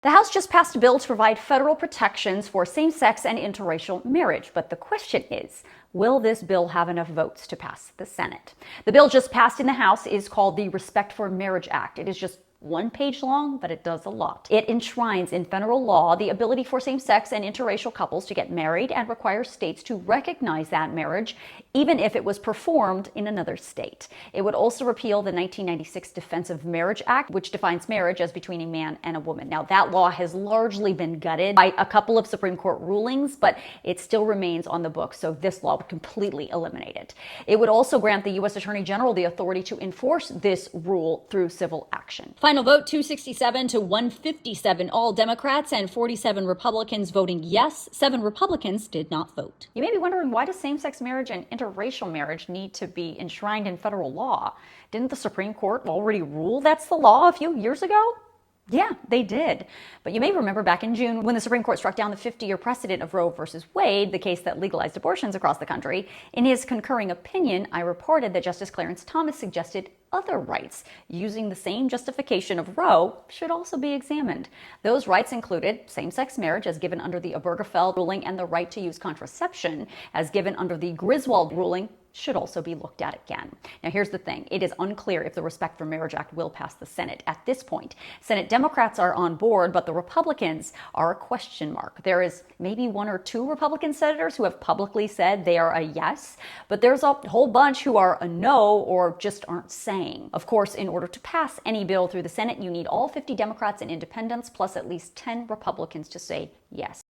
The House just passed a bill to provide federal protections for same-sex and interracial marriage, but the question is, will this bill have enough votes to pass the Senate? The bill just passed in the House is called the Respect for Marriage Act. It is just one page long, but it does a lot. It enshrines in federal law the ability for same-sex and interracial couples to get married and requires states to recognize that marriage, even if it was performed in another state. It would also repeal the 1996 Defense of Marriage Act, which defines marriage as between a man and a woman. Now, that law has largely been gutted by a couple of Supreme Court rulings, but it still remains on the books, so this law would completely eliminate it. It would also grant the U.S. Attorney General the authority to enforce this rule through civil action. Final vote 267 to 157, all Democrats and 47 Republicans voting yes. 7 Republicans did not vote. You may be wondering, why does same-sex marriage and interracial marriage need to be enshrined in federal law? Didn't the Supreme Court already rule that's the law a few years ago? Yeah, they did. But you may remember back in June when the Supreme Court struck down the 50-year precedent of Roe versus Wade, the case that legalized abortions across the country. In his concurring opinion, I reported that Justice Clarence Thomas suggested other rights using the same justification of Roe should also be examined. Those rights included same-sex marriage as given under the Obergefell ruling and the right to use contraception as given under the Griswold ruling should also be looked at again. Now, here's the thing. It is unclear if the Respect for Marriage Act will pass the Senate at this point. Senate Democrats are on board, but the Republicans are a question mark. There is maybe 1 or 2 Republican senators who have publicly said they are a yes, but there's a whole bunch who are a no or just aren't saying. Of course, in order to pass any bill through the Senate, you need all 50 Democrats and independents plus at least 10 Republicans to say yes.